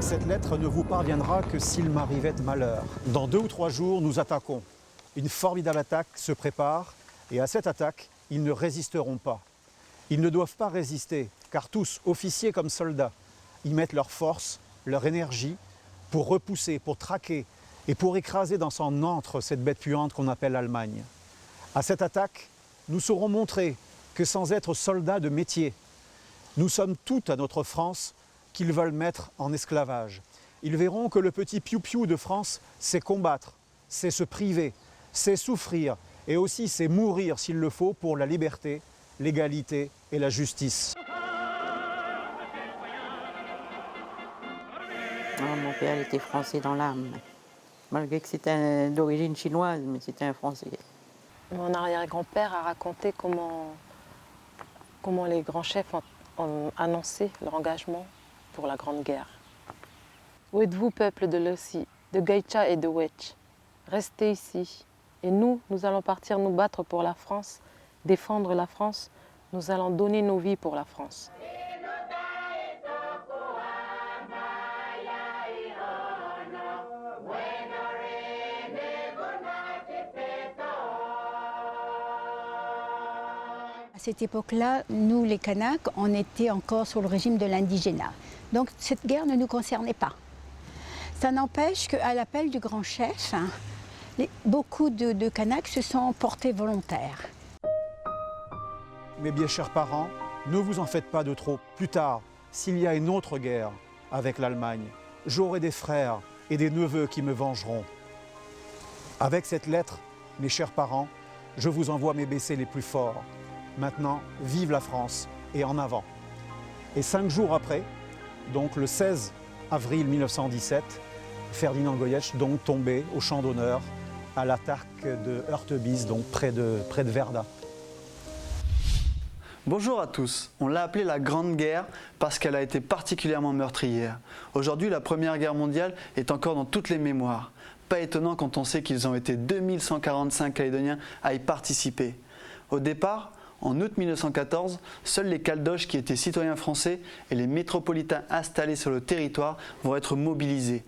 Cette lettre ne vous parviendra que s'il m'arrivait malheur. Dans 2 ou 3 jours, nous attaquons. Une formidable attaque se prépare et à cette attaque, ils ne résisteront pas. Ils ne doivent pas résister, car tous, officiers comme soldats, y mettent leur force, leur énergie pour repousser, pour traquer et pour écraser dans son antre cette bête puante qu'on appelle l'Allemagne. À cette attaque, nous saurons montrer que sans être soldats de métier, nous sommes tout à notre France qu'ils veulent mettre en esclavage. Ils verront que le petit piou-piou de France sait combattre, sait se priver, sait souffrir et aussi sait mourir s'il le faut pour la liberté, l'égalité et la justice. Mon père était français dans l'âme, malgré que c'était d'origine chinoise, mais c'était un Français. Mon arrière-grand-père a raconté comment les grands chefs ont annoncé leur engagement pour la Grande Guerre. Où êtes-vous, peuple de Lossi, de Gaïcha et de Wetch? Restez ici. Et nous allons partir nous battre pour la France, défendre la France. Nous allons donner nos vies pour la France. À cette époque-là, nous, les Kanaks, on était encore sous le régime de l'indigénat. Donc cette guerre ne nous concernait pas. Ça n'empêche qu'à l'appel du grand chef, beaucoup de Kanaks se sont portés volontaires. Mes bien chers parents, ne vous en faites pas de trop. Plus tard, s'il y a une autre guerre avec l'Allemagne, j'aurai des frères et des neveux qui me vengeront. Avec cette lettre, mes chers parents, je vous envoie mes baissers les plus forts. Maintenant, vive la France et en avant. Et 5 jours après, donc le 16 avril 1917, Ferdinand Goyetch donc tombé au champ d'honneur à l'attaque de Heurtebise, donc près de Verdun. Bonjour à tous. On l'a appelée la Grande Guerre parce qu'elle a été particulièrement meurtrière. Aujourd'hui, la Première Guerre mondiale est encore dans toutes les mémoires. Pas étonnant quand on sait qu'ils ont été 2145 Calédoniens à y participer. Au départ, en août 1914, seuls les Caldoches qui étaient citoyens français et les métropolitains installés sur le territoire vont être mobilisés.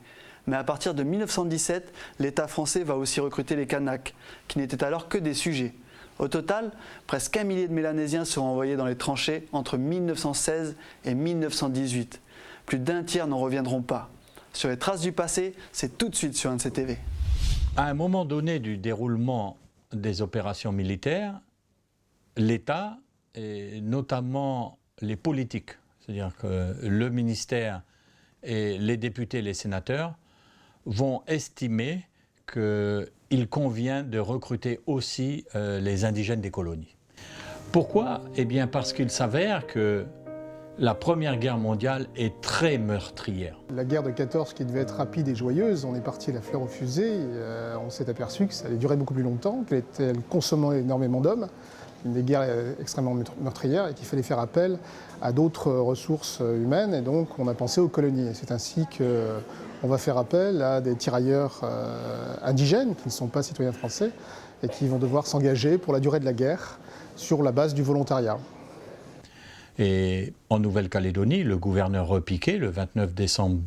Mais à partir de 1917, l'État français va aussi recruter les Kanaks, qui n'étaient alors que des sujets. Au total, presque 1 millier de Mélanésiens seront envoyés dans les tranchées entre 1916 et 1918. Plus d'1 tiers n'en reviendront pas. Sur les traces du passé, c'est tout de suite sur NCTV. À un moment donné du déroulement des opérations militaires, l'État, et notamment les politiques, c'est-à-dire que le ministère et les députés et les sénateurs vont estimer qu'il convient de recruter aussi les indigènes des colonies. Pourquoi? Eh bien parce qu'il s'avère que la Première Guerre mondiale est très meurtrière. La guerre de 14 qui devait être rapide et joyeuse, on est parti à la fleur aux fusées, on s'est aperçu que ça allait durer beaucoup plus longtemps, qu'elle consommait énormément d'hommes, des guerres extrêmement meurtrières et qu'il fallait faire appel à d'autres ressources humaines et donc on a pensé aux colonies. C'est ainsi qu'on va faire appel à des tirailleurs indigènes qui ne sont pas citoyens français et qui vont devoir s'engager pour la durée de la guerre sur la base du volontariat. Et en Nouvelle-Calédonie, le gouverneur Repiquet, le 29 décembre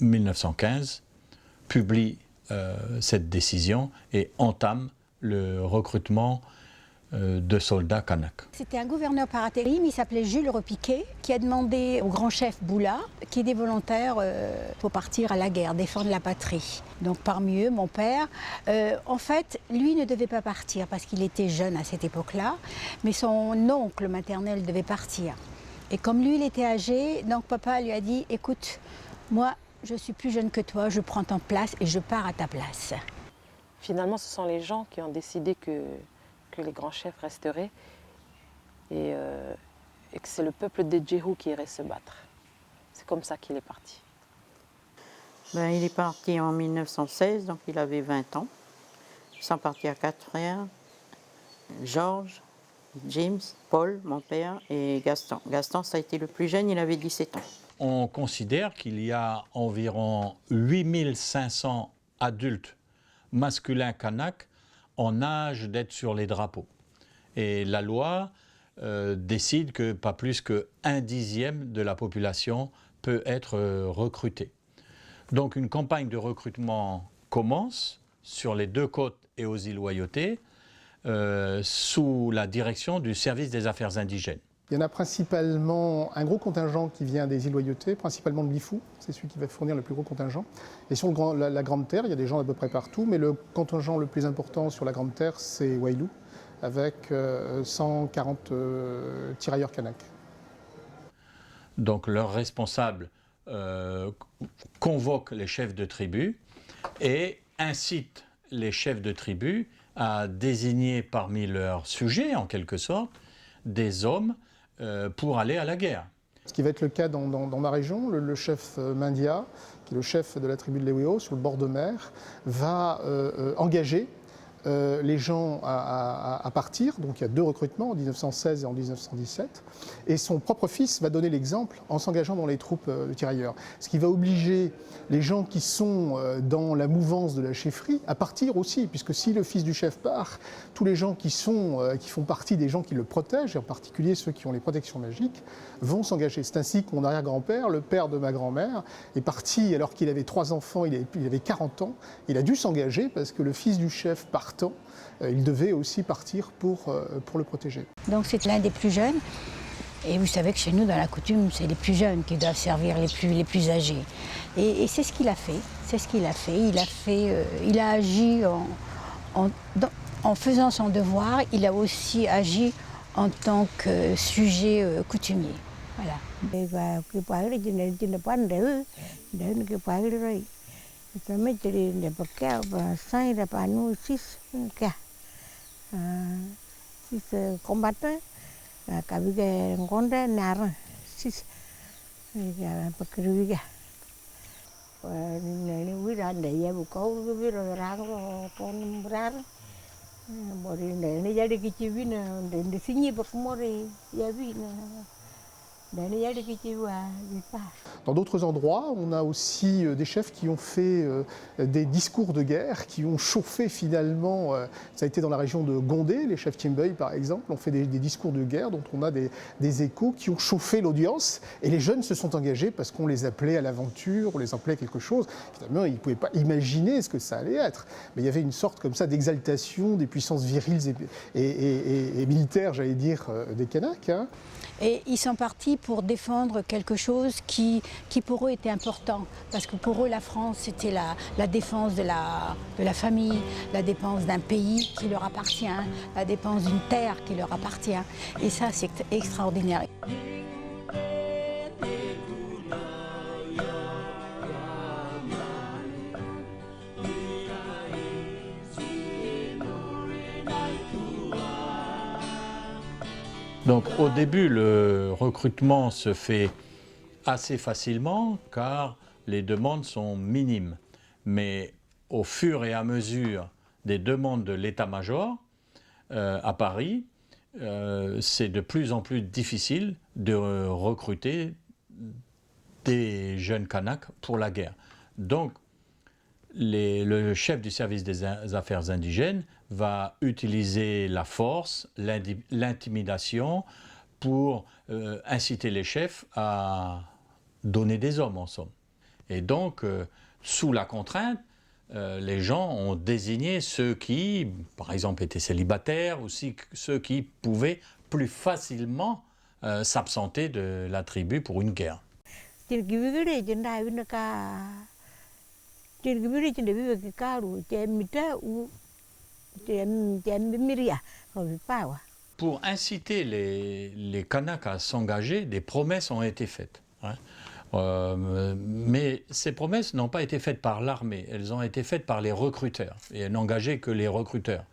1915, publie cette décision et entame le recrutement de soldats kanaks. C'était un gouverneur par intérim, il s'appelait Jules Repiquet, qui a demandé au grand chef Boula qu'il y ait des volontaires pour partir à la guerre, défendre la patrie. Donc parmi eux, mon père, en fait, lui ne devait pas partir parce qu'il était jeune à cette époque-là, mais son oncle maternel devait partir. Et comme lui, il était âgé, donc papa lui a dit, écoute, moi, je suis plus jeune que toi, je prends ta place et je pars à ta place. Finalement, ce sont les gens qui ont décidé que les grands chefs resteraient et que c'est le peuple des Djéhou qui irait se battre. C'est comme ça qu'il est parti. Il est parti en 1916, donc il avait 20 ans. Ils sont partis à 4 frères, Georges, James, Paul, mon père, et Gaston. Gaston, ça a été le plus jeune, il avait 17 ans. On considère qu'il y a environ 8500 adultes masculins kanaks en âge d'être sur les drapeaux. Et la loi décide que pas plus que 1/10 de la population peut être recrutée. Donc une campagne de recrutement commence sur les 2 côtes et aux îles Loyauté sous la direction du service des affaires indigènes. Il y en a principalement un gros contingent qui vient des îles Loyauté, principalement de Lifou, c'est celui qui va fournir le plus gros contingent. Et sur la Grande Terre, il y a des gens à peu près partout, mais le contingent le plus important sur la Grande Terre, c'est Wailou, avec 140 tirailleurs kanaks. Donc leurs responsables convoquent les chefs de tribu et incitent les chefs de tribu à désigner parmi leurs sujets, en quelque sorte, des hommes pour aller à la guerre. Ce qui va être le cas dans ma région, le chef Mindia, qui est le chef de la tribu de Leweo, sur le bord de mer, va engager les gens à partir. Donc il y a 2 recrutements, en 1916 et en 1917. Et son propre fils va donner l'exemple en s'engageant dans les troupes de tirailleurs. Ce qui va obliger les gens qui sont dans la mouvance de la chefferie à partir aussi, puisque si le fils du chef part, tous les gens qui font partie des gens qui le protègent, et en particulier ceux qui ont les protections magiques, vont s'engager. C'est ainsi que mon arrière-grand-père, le père de ma grand-mère, est parti alors qu'il avait 3 enfants, il avait 40 ans. Il a dû s'engager parce que le fils du chef partant, il devait aussi partir pour le protéger. Donc c'est l'un des plus jeunes. Et vous savez que chez nous, dans la coutume, c'est les plus jeunes qui doivent servir les plus âgés. Et c'est ce qu'il a fait. C'est ce qu'il a fait. Il a agi en faisant son devoir. Il a aussi agi en tant que sujet coutumier. Voilà. Dans d'autres endroits, on a aussi des chefs qui ont fait des discours de guerre, qui ont chauffé finalement, ça a été dans la région de Gondé, les chefs Timbeuil par exemple, ont fait des discours de guerre dont on a des échos qui ont chauffé l'audience, et les jeunes se sont engagés parce qu'on les appelait à l'aventure, on les appelait à quelque chose. Finalement, ils ne pouvaient pas imaginer ce que ça allait être, mais il y avait une sorte comme ça d'exaltation des puissances viriles et militaires, j'allais dire, des Kanaks. Hein. Et ils sont partis pour défendre quelque chose qui pour eux était important. Parce que pour eux, la France, c'était la défense de la famille, la défense d'un pays qui leur appartient, la défense d'une terre qui leur appartient. Et ça, c'est extraordinaire. Donc au début, le recrutement se fait assez facilement car les demandes sont minimes. Mais au fur et à mesure des demandes de l'état-major à Paris, c'est de plus en plus difficile de recruter des jeunes Kanaks pour la guerre. Donc le chef du service des affaires indigènes va utiliser la force, l'intimidation pour inciter les chefs à donner des hommes en somme. Et donc, sous la contrainte, les gens ont désigné ceux qui, par exemple, étaient célibataires, aussi ceux qui pouvaient plus facilement s'absenter de la tribu pour une guerre. Pour inciter les Kanaks à s'engager, des promesses ont été faites. Hein. Mais ces promesses n'ont pas été faites par l'armée, elles ont été faites par les recruteurs, et elles n'engageaient que les recruteurs.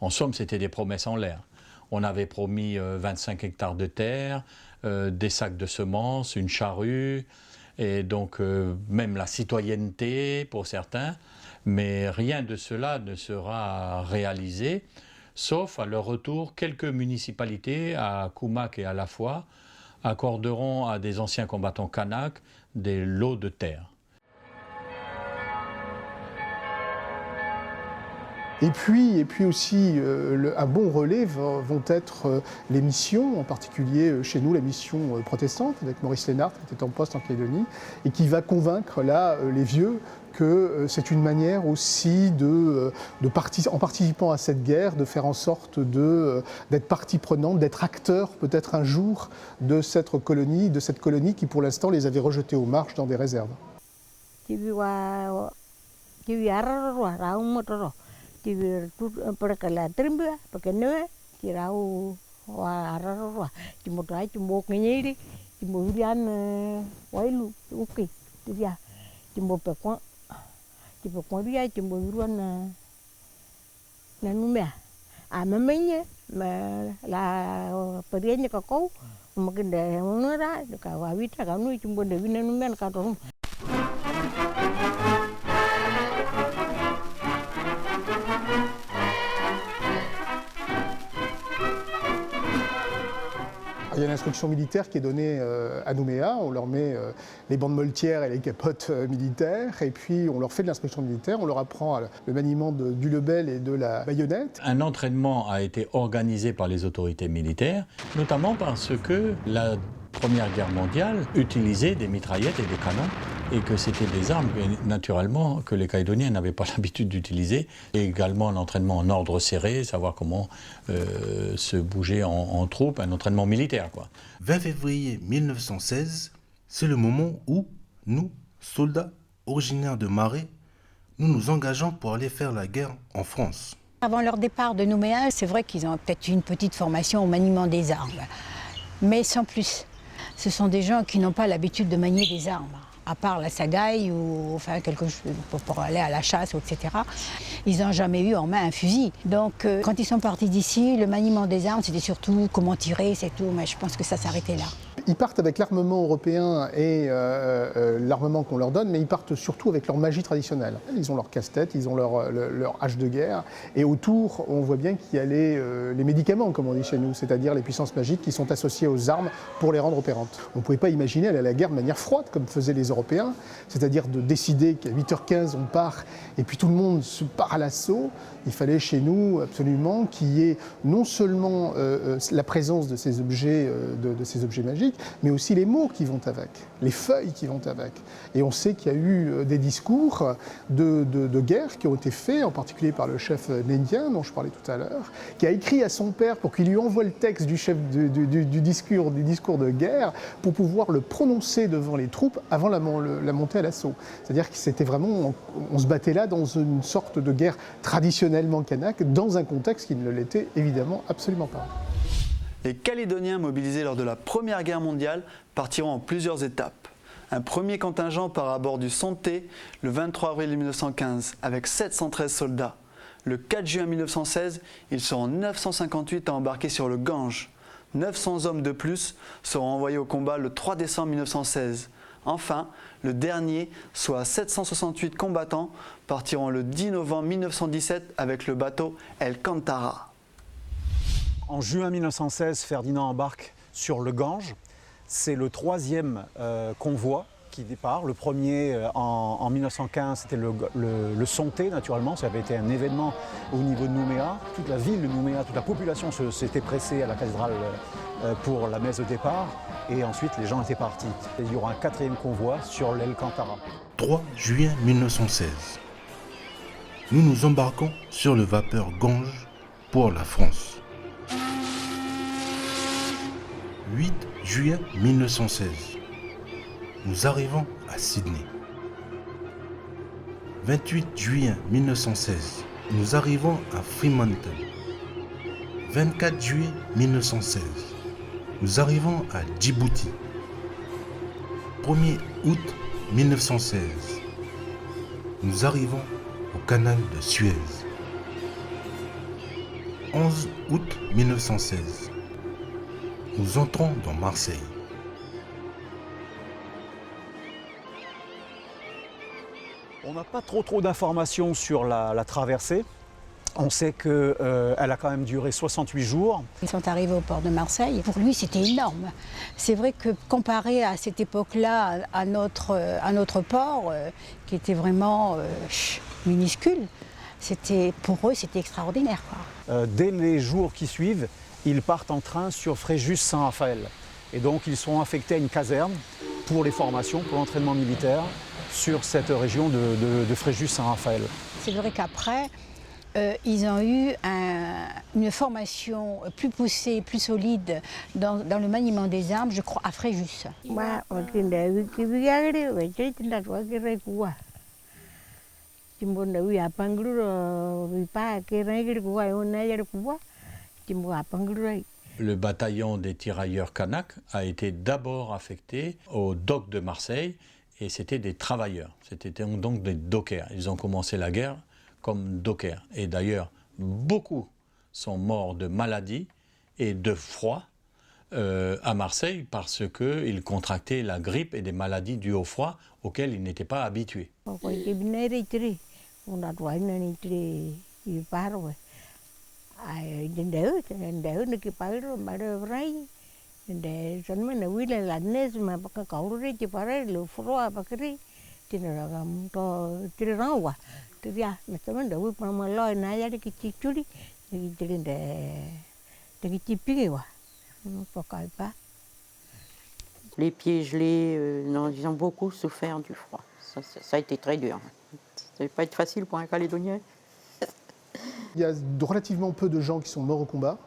En somme, c'était des promesses en l'air. On avait promis 25 hectares de terre, des sacs de semences, une charrue, et donc même la citoyenneté pour certains, mais rien de cela ne sera réalisé, sauf à leur retour, quelques municipalités à Koumak et à La Foix accorderont à des anciens combattants kanaks des lots de terre. Et puis aussi, un bon relais vont être les missions, en particulier chez nous la mission protestante, avec Maurice Lénart, qui était en poste en Calédonie, et qui va convaincre là les vieux que c'est une manière aussi en participant à cette guerre, de faire en sorte d'être partie prenante, d'être acteur peut-être un jour de cette colonie qui pour l'instant les avait rejetés aux marges dans des réserves. Il y a l'instruction militaire qui est donnée à Nouméa, on leur met les bandes moltières et les capotes militaires, et puis on leur fait de l'instruction militaire, on leur apprend le maniement du lebel et de la baïonnette. Un entraînement a été organisé par les autorités militaires, notamment parce que la Première Guerre mondiale utilisait des mitraillettes et des canons, et que c'était des armes, naturellement, que les Calédoniens n'avaient pas l'habitude d'utiliser. Et également un entraînement en ordre serré, savoir comment se bouger en troupe, un entraînement militaire, quoi. 20 février 1916, c'est le moment où nous, soldats originaires de Marais, nous nous engageons pour aller faire la guerre en France. Avant leur départ de Nouméa, c'est vrai qu'ils ont peut-être une petite formation au maniement des armes, mais sans plus. Ce sont des gens qui n'ont pas l'habitude de manier des armes, à part la sagaille ou enfin quelque chose pour aller à la chasse, etc. Ils n'ont jamais eu en main un fusil. Donc quand ils sont partis d'ici, le maniement des armes, c'était surtout comment tirer, c'est tout, mais je pense que ça s'arrêtait là. Ils partent avec l'armement européen et l'armement qu'on leur donne, mais ils partent surtout avec leur magie traditionnelle. Ils ont leur casse-tête, ils ont leur hache de guerre, et autour, on voit bien qu'il y a les médicaments, comme on dit chez nous, c'est-à-dire les puissances magiques qui sont associées aux armes pour les rendre opérantes. On ne pouvait pas imaginer aller à la guerre de manière froide, comme faisaient les Européens, c'est-à-dire de décider qu'à 8h15 on part, et puis tout le monde se part à l'assaut. Il fallait chez nous absolument qu'il y ait non seulement la présence de ces objets magiques, mais aussi les mots qui vont avec, les feuilles qui vont avec. Et on sait qu'il y a eu des discours de guerre qui ont été faits, en particulier par le chef Néndien, dont je parlais tout à l'heure, qui a écrit à son père pour qu'il lui envoie le texte du chef du discours de guerre pour pouvoir le prononcer devant les troupes avant la montée à l'assaut. C'est-à-dire que c'était vraiment, on se battait là dans une sorte de guerre traditionnellement kanak, dans un contexte qui ne l'était évidemment absolument pas. Les Calédoniens mobilisés lors de la Première Guerre mondiale partiront en plusieurs étapes. Un premier contingent part à bord du Santé le 23 avril 1915 avec 713 soldats. Le 4 juin 1916, ils seront 958 à embarquer sur le Gange. 900 hommes de plus seront envoyés au combat le 3 décembre 1916. Enfin, le dernier, soit 768 combattants, partiront le 10 novembre 1917 avec le bateau El Cantara. En juin 1916, Ferdinand embarque sur le Gange. C'est le troisième convoi qui départ. Le premier en 1915, c'était le Santé, naturellement. Ça avait été un événement au niveau de Nouméa. Toute la ville de Nouméa, toute la population s'était pressée à la cathédrale pour la messe de départ. Et ensuite, les gens étaient partis. Et il y aura un quatrième convoi sur l'El Cantara. 3 juillet 1916. Nous nous embarquons sur le vapeur Gange pour la France. 8 juillet 1916. Nous arrivons à Sydney. 28 juillet 1916. Nous arrivons à Fremantle. 24 juillet 1916. Nous arrivons à Djibouti. 1er août 1916. Nous arrivons au canal de Suez. 11 août 1916. Nous entrons dans Marseille. On n'a pas trop d'informations sur la traversée. On sait qu'elle a quand même duré 68 jours. Ils sont arrivés au port de Marseille. Pour lui, c'était énorme. C'est vrai que comparé à cette époque-là, à notre port, qui était vraiment minuscule, Pour eux, c'était extraordinaire, quoi. Dès les jours qui suivent, ils partent en train sur Fréjus-Saint-Raphaël. Et donc ils sont affectés à une caserne pour les formations, pour l'entraînement militaire sur cette région de Fréjus-Saint-Raphaël. C'est vrai qu'après, ils ont eu une formation plus poussée, plus solide dans le maniement des armes, je crois, à Fréjus. Le bataillon des tirailleurs Kanak a été d'abord affecté au dock de Marseille et c'était des travailleurs, c'était donc des dockers. Ils ont commencé la guerre comme dockers. Et d'ailleurs, beaucoup sont morts de maladie et de froid à Marseille parce qu'ils contractaient la grippe et des maladies dues au froid auxquelles ils n'étaient pas habitués. Les pieds gelés, non, ils ont beaucoup souffert du froid. Ça a été très dur. Ça ne devait pas être facile pour un Calédonien. Il y a relativement peu de gens qui sont morts au combat.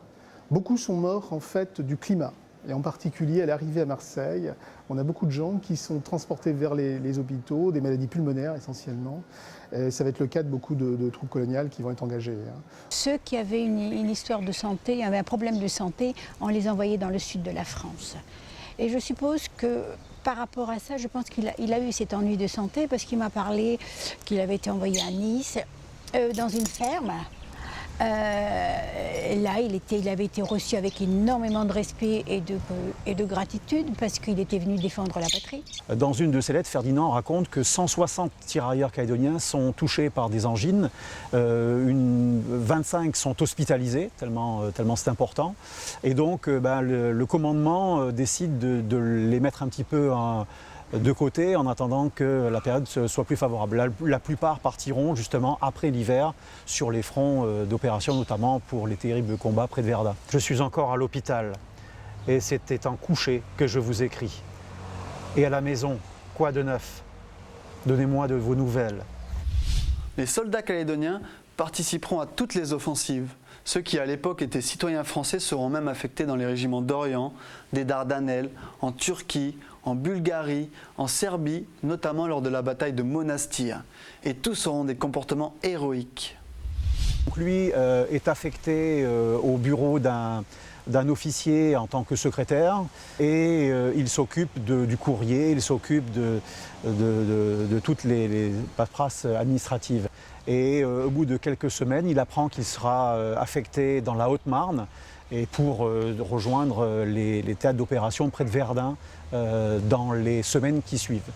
Beaucoup sont morts en fait du climat. Et en particulier à l'arrivée à Marseille, on a beaucoup de gens qui sont transportés vers les hôpitaux, des maladies pulmonaires essentiellement. Et ça va être le cas de beaucoup de troupes coloniales qui vont être engagées. Ceux qui avaient une histoire de santé, avaient un problème de santé, on les envoyait dans le sud de la France. Et je suppose que par rapport à ça, je pense qu'il a eu cet ennui de santé parce qu'il m'a parlé qu'il avait été envoyé à Nice, dans une ferme. Là, il avait été reçu avec énormément de respect et de gratitude parce qu'il était venu défendre la patrie. Dans une de ses lettres, Ferdinand raconte que 160 tirailleurs calédoniens sont touchés par des angines, 25 sont hospitalisés, tellement c'est important. Et donc le commandement décide de les mettre un petit peu de côté en attendant que la période soit plus favorable. La plupart partiront justement après l'hiver sur les fronts d'opération, notamment pour les terribles combats près de Verdun. Je suis encore à l'hôpital et c'est étant couché que je vous écris. Et à la maison, quoi de neuf? Donnez-moi de vos nouvelles. Les soldats calédoniens participeront à toutes les offensives. Ceux qui à l'époque étaient citoyens français seront même affectés dans les régiments d'Orient, des Dardanelles, en Turquie, en Bulgarie, en Serbie, notamment lors de la bataille de Monastir. Et tous auront des comportements héroïques. Donc lui est affecté au bureau d'un officier en tant que secrétaire et il s'occupe du courrier, il s'occupe de toutes les paperasses administratives. Et au bout de quelques semaines, il apprend qu'il sera affecté dans la Haute-Marne et pour rejoindre les théâtres d'opération près de Verdun dans les semaines qui suivent.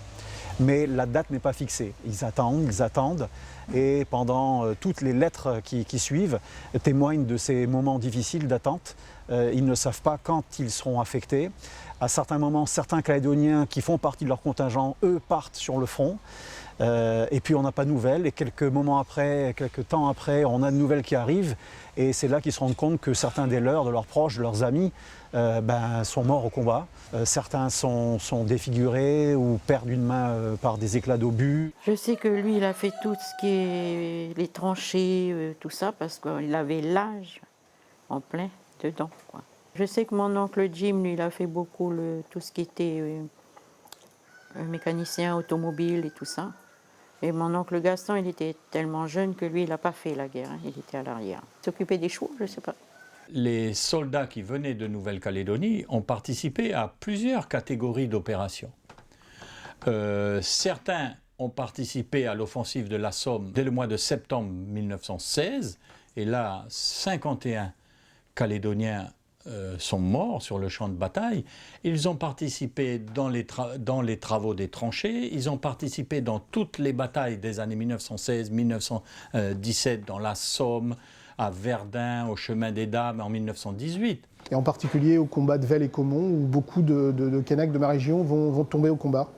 Mais la date n'est pas fixée. Ils attendent, et pendant toutes les lettres qui suivent témoignent de ces moments difficiles d'attente. Ils ne savent pas quand ils seront affectés. À certains moments, certains Calédoniens qui font partie de leur contingent, eux, partent sur le front. Et puis on n'a pas de nouvelles, et quelques temps après, on a de nouvelles qui arrivent, et c'est là qu'ils se rendent compte que certains des leurs, de leurs proches, de leurs amis, sont morts au combat. Certains sont défigurés ou perdent une main par des éclats d'obus. Je sais que lui, il a fait tout ce qui est les tranchées, tout ça, parce qu'il avait l'âge en plein dedans, quoi. Je sais que mon oncle Jim, lui, il a fait beaucoup tout ce qui était mécanicien automobile et tout ça. Et mon oncle Gaston, il était tellement jeune que lui, il n'a pas fait la guerre, hein. Il était à l'arrière. Il s'occupait des chevaux, je ne sais pas. Les soldats qui venaient de Nouvelle-Calédonie ont participé à plusieurs catégories d'opérations. Certains ont participé à l'offensive de la Somme dès le mois de septembre 1916, et là, 51 Calédoniens sont morts sur le champ de bataille. Ils ont participé dans les travaux des tranchées, ils ont participé dans toutes les batailles des années 1916-1917, dans la Somme, à Verdun, au chemin des Dames en 1918. Et en particulier au combat de Vesles et Caumont, où beaucoup de Kanaks de ma région vont tomber au combat,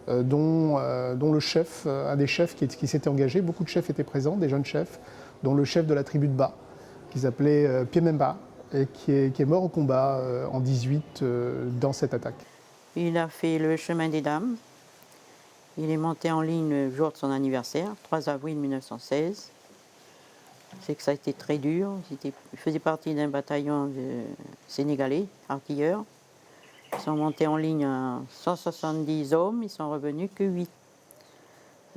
dont le chef, un des chefs qui s'était engagé. Beaucoup de chefs étaient présents, des jeunes chefs, dont le chef de la tribu de Ba, qui s'appelait Piememba, et qui est mort au combat en 18 dans cette attaque. Il a fait le chemin des dames. Il est monté en ligne le jour de son anniversaire, 3 avril 1916. C'est que ça a été très dur. Il faisait partie d'un bataillon de Sénégalais, artilleurs. Ils sont montés en ligne à 170 hommes, ils sont revenus que 8.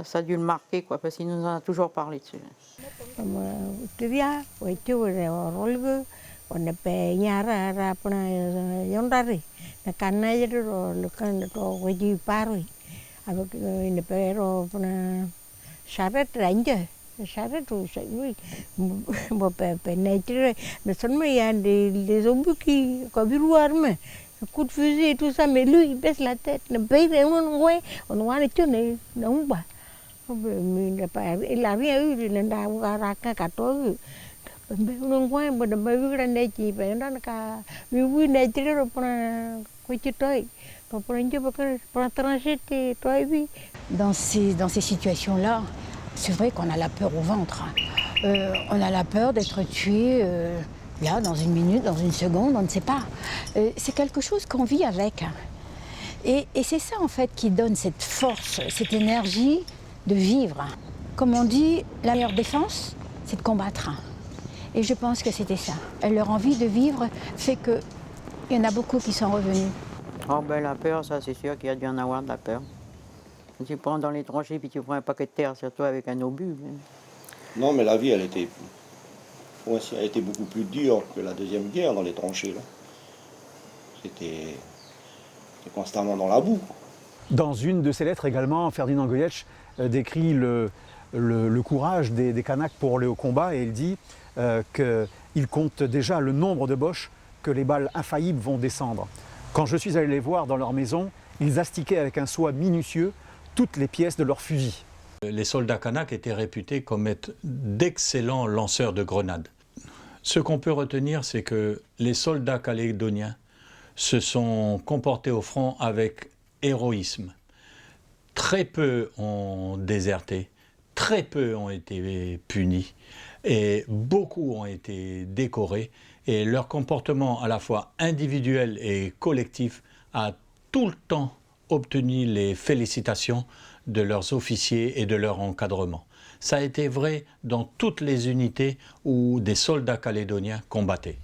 Ça a dû le marquer, quoi, parce qu'il nous en a toujours parlé dessus. Charrette một này chứ là sẵn mà les obus qui có virus armé coup de fusil et tout ça mais lui il baisse la tête ne paye rien on voit les choses non pas il a rien eu il n'a pas cả tối non qua mà đâm bay cái này chỉ phải nó cả virus này chứ rồi còn coi chứ tôi Dans ces situations-là, c'est vrai qu'on a la peur au ventre. On a la peur d'être tué là, dans une minute, dans une seconde, on ne sait pas. C'est quelque chose qu'on vit avec. Et c'est ça, en fait, qui donne cette force, cette énergie de vivre. Comme on dit, la meilleure défense, c'est de combattre. Et je pense que c'était ça. Et leur envie de vivre fait qu'il y en a beaucoup qui sont revenus. Oh ben la peur, ça c'est sûr qu'il y a dû en avoir de la peur. Tu prends dans les tranchées puis tu prends un paquet de terre sur toi avec un obus. Mais... Non, mais la vie, elle était beaucoup plus dure que la Deuxième Guerre dans les tranchées. C'était constamment dans la boue. Dans une de ses lettres également, Ferdinand Goyetch décrit le courage des Kanaks pour aller au combat et il dit qu'il compte déjà le nombre de boches que les balles infaillibles vont descendre. Quand je suis allé les voir dans leur maison, ils astiquaient avec un soin minutieux toutes les pièces de leurs fusils. Les soldats kanaks étaient réputés comme être d'excellents lanceurs de grenades. Ce qu'on peut retenir, c'est que les soldats calédoniens se sont comportés au front avec héroïsme. Très peu ont déserté, très peu ont été punis et beaucoup ont été décorés. Et leur comportement à la fois individuel et collectif a tout le temps obtenu les félicitations de leurs officiers et de leur encadrement. Ça a été vrai dans toutes les unités où des soldats calédoniens combattaient.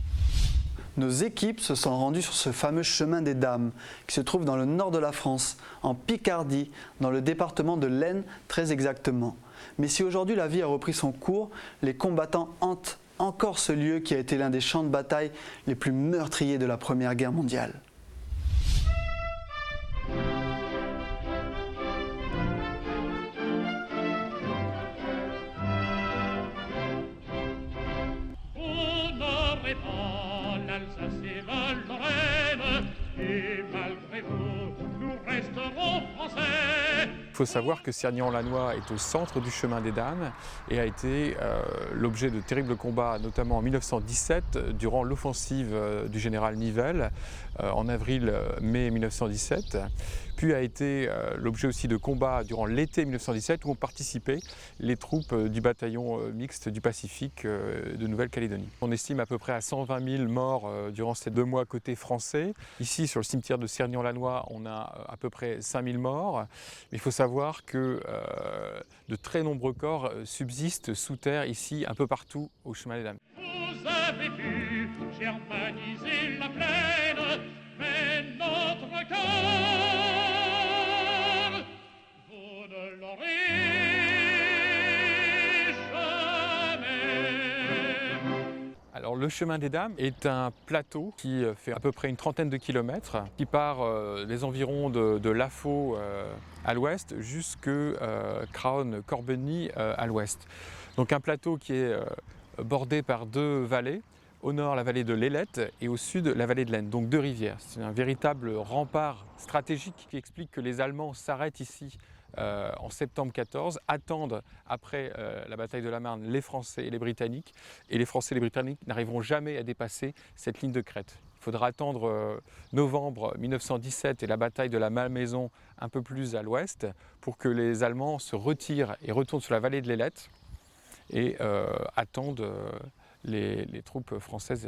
Nos équipes se sont rendues sur ce fameux chemin des Dames, qui se trouve dans le nord de la France, en Picardie, dans le département de l'Aisne très exactement. Mais si aujourd'hui la vie a repris son cours, les combattants hantent encore ce lieu qui a été l'un des champs de bataille les plus meurtriers de la Première Guerre mondiale. Vous n'aurez pas l'Alsace et la Lorraine, et malgré vous, nous resterons français. Il faut savoir que Cerny-en-Lanois est au centre du chemin des Dames et a été l'objet de terribles combats, notamment en 1917, durant l'offensive du général Nivelle, en avril-mai 1917, puis a été l'objet aussi de combats durant l'été 1917 où ont participé les troupes du bataillon mixte du Pacifique de Nouvelle-Calédonie. On estime à peu près à 120 000 morts durant ces 2 mois côté français. Ici, sur le cimetière de Cerny-en-Lanois, on a à peu près 5 000 morts. Mais il faut savoir que de très nombreux corps subsistent sous terre ici, un peu partout au chemin des Dames. Vous avez pu germaniser la plaine, mais notre cœur, vous ne l'aurez jamais. Alors le chemin des Dames est un plateau qui fait à peu près une trentaine de kilomètres, qui part des environs de Lafaux à l'ouest jusque Craonne-Corbeny à l'ouest. Donc un plateau qui est bordé par 2 vallées. Au nord, la vallée de l'Ailette et au sud, la vallée de l'Aisne, donc 2 rivières. C'est un véritable rempart stratégique qui explique que les Allemands s'arrêtent ici en septembre 14, attendent après la bataille de la Marne les Français et les Britanniques, et les Français et les Britanniques n'arriveront jamais à dépasser cette ligne de crête. Il faudra attendre novembre 1917 et la bataille de la Malmaison un peu plus à l'ouest pour que les Allemands se retirent et retournent sur la vallée de l'Ailette. et attendent les troupes françaises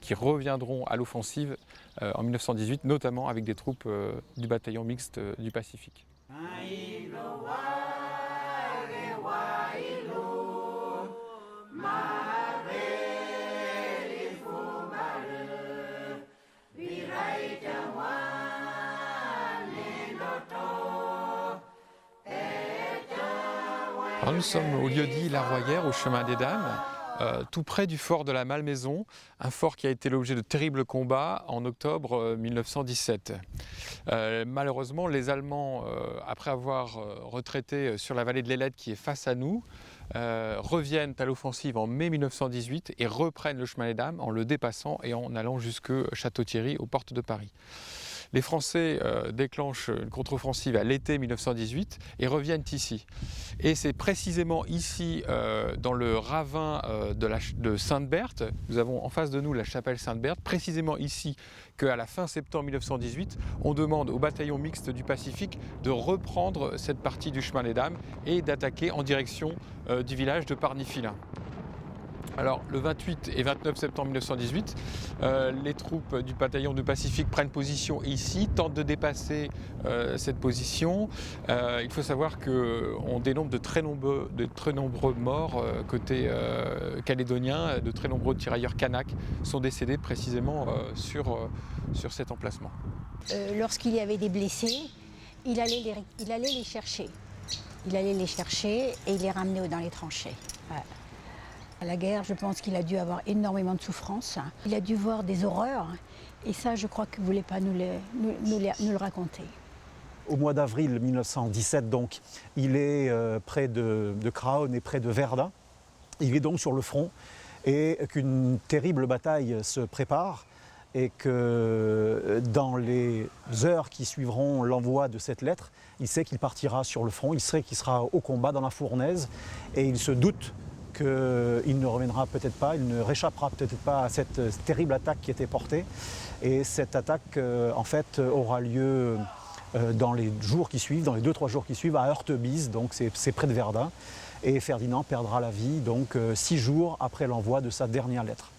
qui reviendront à l'offensive en 1918, notamment avec des troupes du bataillon mixte du Pacifique. Alors nous sommes au lieu-dit La Royère, au chemin des Dames, tout près du fort de la Malmaison, un fort qui a été l'objet de terribles combats en octobre 1917. Malheureusement, les Allemands, après avoir retraité sur la vallée de l'Ailette qui est face à nous, reviennent à l'offensive en mai 1918 et reprennent le chemin des Dames en le dépassant et en allant jusque Château-Thierry, aux portes de Paris. Les Français déclenchent une contre-offensive à l'été 1918 et reviennent ici. Et c'est précisément ici, dans le ravin de Sainte-Berthe, nous avons en face de nous la chapelle Sainte-Berthe, précisément ici qu'à la fin septembre 1918, on demande au bataillon mixte du Pacifique de reprendre cette partie du chemin des Dames et d'attaquer en direction du village de Parny-Filin. Alors, le 28 et 29 septembre 1918, les troupes du bataillon du Pacifique prennent position ici, tentent de dépasser cette position. Il faut savoir qu'on dénombre de très nombreux morts côté calédonien, de très nombreux tirailleurs kanaks sont décédés précisément sur cet emplacement. Lorsqu'il y avait des blessés, il allait les chercher. Il allait les chercher et il les ramenait dans les tranchées. Ouais. À la guerre, je pense qu'il a dû avoir énormément de souffrances. Il a dû voir des horreurs. Et ça, je crois qu'il ne voulait pas nous le raconter. Au mois d'avril 1917, donc, il est près de Craonne et près de Verdun. Il est donc sur le front et qu'une terrible bataille se prépare et que dans les heures qui suivront l'envoi de cette lettre, il sait qu'il partira sur le front, il sait qu'il sera au combat dans la Fournaise et il se doute qu'il ne reviendra peut-être pas, il ne réchappera peut-être pas à cette terrible attaque qui était portée. Et cette attaque, en fait, aura lieu dans les jours qui suivent, dans les 2-3 jours qui suivent, à Heurtebise, donc c'est près de Verdun. Et Ferdinand perdra la vie, donc 6 jours après l'envoi de sa dernière lettre.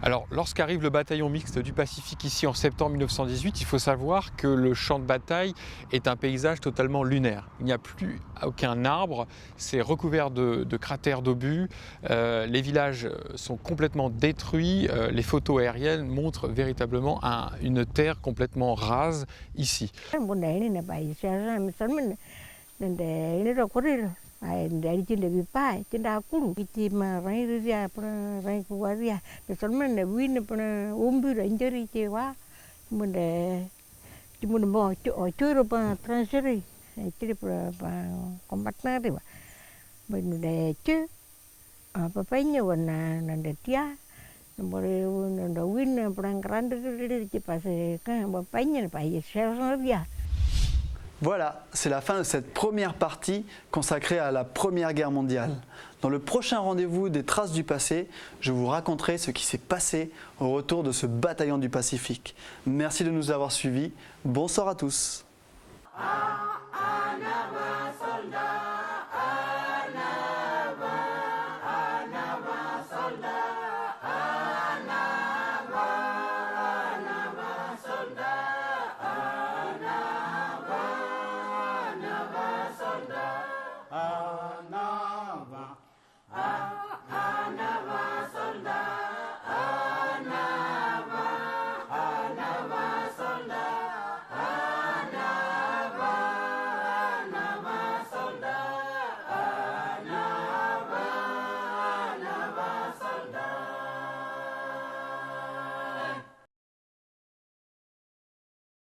Alors, lorsqu'arrive le bataillon mixte du Pacifique ici en septembre 1918, il faut savoir que le champ de bataille est un paysage totalement lunaire. Il n'y a plus aucun arbre, c'est recouvert de cratères d'obus, les villages sont complètement détruits, les photos aériennes montrent véritablement une terre complètement rase ici. Dari cinta bipa, cinta aku, kita marai ria, pernah rai kuaria. Desalman na win pernah umbi ranjeri cewa, cuma mau curu pa transferi, ciri pa kompatna tu, benda dece, apa panya warna nanda tia, boleh nanda win pernah keranda tu cepat kan, apa panya payah selesai dia. Voilà, c'est la fin de cette première partie consacrée à la Première Guerre mondiale. Dans le prochain rendez-vous des Traces du passé, je vous raconterai ce qui s'est passé au retour de ce bataillon du Pacifique. Merci de nous avoir suivis. Bonsoir à tous.